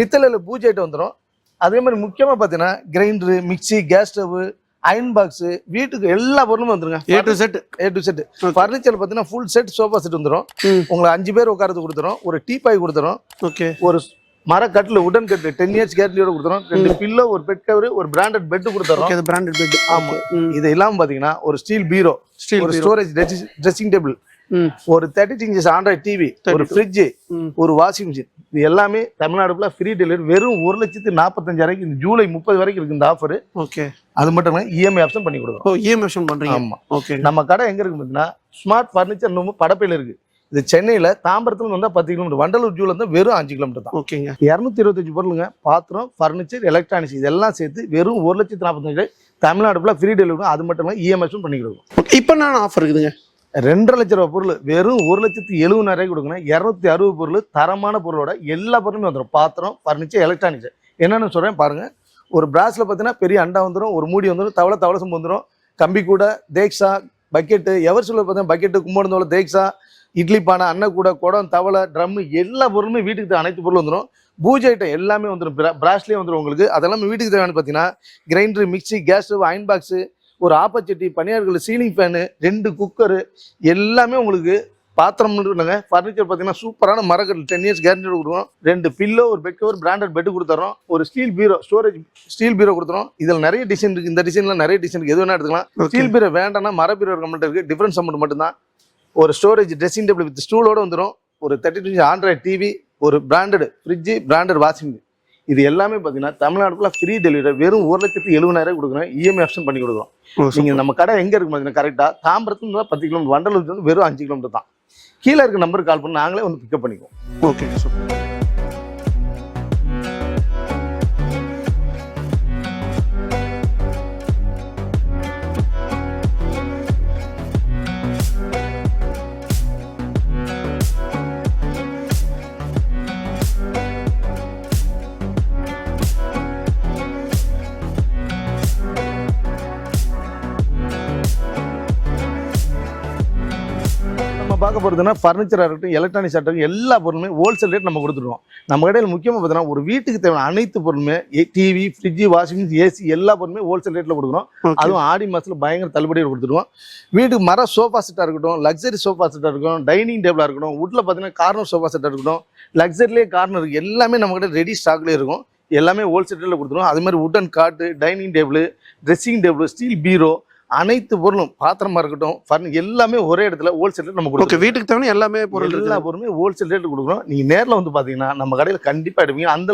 பித்தளையில பூஜை ஐட்டம் வந்துடும். அதே மாதிரி முக்கியமா பாத்தீங்கன்னா grinder, mixie, gas stove, iron box, வீட்டுக்கு எல்லா பொருளும் வந்துருங்க. ஏ டு செட் பர்னிச்சர் பாத்தீங்கன்னா ஃபுல் செட் சோஃபா செட் வந்துடும். உங்களுக்கு 5 பேர் உட்காரது கொடுத்துரும். ஒரு டீபாய் கொடுத்துரும். ஒரு மரக்கட்டில் உடன் கட்டு 10 இயர்ஸ் கேரண்டியோட கொடுத்துரும். 2 பில்லோ, ஒரு பெட் கவர், ஒரு பிராண்டட் பெட் கொடுத்துரும். Branded bed. ஆமா. இது இல்லாம பாத்தீங்கன்னா ஒரு ஸ்டீல் பீரோ, ஒரு ஸ்டோரேஜ் ட்ரெஸ்ஸிங் டேபிள், ஒரு 32 இன்ச்சஸ் ஆண்ட்ராய்ட் டிவி, ஒரு ஃப்ரிட்ஜ், ஒரு வாஷிங் மிஷின், இது எல்லாமே தமிழ்நாடுல ஃப்ரீ டெலிவரி. வெறும் 1,45,000 இந்த ஜூலை 30 வரைக்கும் இருக்கு இந்த ஆஃபர். அது மட்டும் இல்ல இஎம்ஐ ஆப்ஷன் பண்ணி கொடுக்குறோம். இஎம்ஐ ஆப்ஷன் பண்றீங்க? ஆமா. நம்ம கடை எங்க இருக்கு பாத்தீங்கன்னா ஸ்மார்ட் பர்னிச்சர் நம்ம படப்பையில இருக்கு. இது சென்னையில தாம்பரத்துல வந்தா 10 கிலோமீட்டர், வண்டலூர் ஜூல இருந்தா வெறும் 5 கிலோமீட்டர் தான். 225 பொருளுங்க. பாத்திரம், பர்னிச்சர், எலக்ட்ரானிக்ஸ் இதெல்லாம் சேர்த்து வெறும் 1,45,000 தமிழ்நாடுல ஃப்ரீ டெலிவரி. அது மட்டும் இல்ல இஎம்ஐ ஆப்ஷன் பண்ணி கொடுக்குறோம். இப்போ நான் ஆஃபர் இருக்குதுங்க. 2.5 லட்ச ரூபாய் பொருள் வெறும் 1,70,000 கொடுக்கணும். 260 பொருள், தரமான பொருளோட எல்லா பொருளுமே வந்துடும். பாத்திரம், பர்னிச்சர், எலக்ட்ரானிக்ஸ் என்னன்னு சொல்றேன் பாருங்க. ஒரு பிராஸ்ல பாத்தீங்கன்னா பெரிய அண்டா வந்துடும், ஒரு மூடி வந்துடும், தவளை சம்பு வந்துடும், கம்பி கூட, தேக்ஸா, பக்கெட்டு, எவர் சொல்ல பார்த்தீங்கன்னா பக்கெட்டு, கும்பகோணத்தோட தேக்ஸா, இட்லி பானை, அன்னக்கூடை, குடம், தவளை, ட்ரம் எல்லா பொருளுமே வீட்டுக்கு அனைத்து பொருளும் வந்துடும். பூஜை ஐட்டம் எல்லாமே வந்துடும். பிராஸ்லேயே வந்துடும் உங்களுக்கு. அதெல்லாம் வீட்டுக்கு தேவையான பார்த்தீங்கன்னா grinder, mixie, gas stove, iron box, ஒரு ஆப்பச்சட்டி, பனியார்கள், சீலிங் ஃபேனு, 2 குக்கரு எல்லாமே உங்களுக்கு. பாத்திரம் இல்லைங்க. ஃபர்னிச்சர் பார்த்தீங்கன்னா சூப்பரான மரக்கட்டில் 10 இயர்ஸ் கேரண்டியோட கொடுக்குறோம். 2 பில்லோ, ஒரு பெட் கவர், பிராண்டட் பெட் கொடுத்துறோம். ஒரு ஸ்டீல் பீரோ, ஸ்டோரேஜ் ஸ்டீல் பீரோ கொடுத்துறோம். இதில் நிறைய டிசைன் இருக்கு. இந்த டிசைன்லாம் நிறைய டிசைன் இருக்கு. எது வேணா எடுத்துக்கலாம். ஸ்டீல் பீரோ வேண்டாம்னா மர பீரோ கம்ப்ளீட் இருக்கு. டிஃபரன்ஸ் அமௌண்ட் மட்டும்தான். ஒரு ஸ்டோரேஜ் ட்ரெஸ்ஸிங் டேபிள் வித் ஸ்டூலோட வந்துடும். ஒரு 32 இன்ச் ஆண்ட்ராய்ட் டிவி, ஒரு பிராண்டட் ஃப்ரிட்ஜ், பிராண்டட் வாஷிங், இது எல்லாமே பார்த்தீங்கன்னா தமிழ்நாடுக்குள்ள ஃப்ரீ டெலிவரி. வெறும் 1,70,000 கொடுக்குறோம். இஎம்ஐ ஆப்ஷன் பண்ணி கொடுக்குறோம். நீங்க நம்ம கடை எங்க இருக்கு பார்த்தீங்கன்னா கரெக்டா தாம்பரத்துல 10 கிலோமீட்டர், வண்டலூர் வெறும் 5 கிலோமீட்டர் தான். கீழே இருக்க நம்பருக்கு கால் பண்ணி நாங்களே வந்து பிக்கப் பண்ணிக்குவோம். Okay sir. பார்க்க போறதுன்னா ஃபர்னிச்சராக இருக்கட்டும், எலக்ட்ரானிக்ஸ் இருக்கட்டும், எல்லா பொருளுமே ஹோல்சேல் ரேட் நம்ம கொடுத்துருவோம். நம்ம கடையில் முக்கியமாக பார்த்தீங்கன்னா ஒரு வீட்டுக்கு தேவையான அனைத்து பொருளுமே TV, fridge, washing machine, AC எல்லா பொருளுமே ஹோல்சேல் ரேட்டில் கொடுக்குறோம். அதுவும் ஆடி மாதத்தில் பயங்கர தள்ளுபடியாக கொடுத்துருவோம். வீட்டுக்கு மர சோஃபா செட்டாக இருக்கட்டும், லக்ஸரி சோஃபா செட்டாக இருக்கட்டும், டைனிங் டேபிளாக இருக்கட்டும், வுட்ல பார்த்தீங்கன்னா கார்னர் சோஃபா செட்டாக இருக்கட்டும், லக்ஸரிலேயே கார்னர் எல்லாமே நம்ம கிட்ட ரெடி ஸ்டாக்லேயே இருக்கும். எல்லாமே ஹோல்சேல் ரேட்டில் கொடுத்துருவோம். அது மாதிரி wooden cot, dining table, dressing table, steel பீரோ, அனைத்து பொருளும் பாத்திரமா இருக்கட்டும் எல்லாமே ஒரே இடத்துல ஹோல்சேல் ரேட் நம்ம கொடுக்குறோம். வீட்டுக்கு தேவையான எல்லாமே பொருள், எல்லா பொருளுமே ஹோல்சேல் ரேட் கொடுக்குறோம். நீங்க நேரில் வந்து பாத்தீங்கன்னா நம்ம கடையில் கண்டிப்பா எடுப்பீங்க. அந்த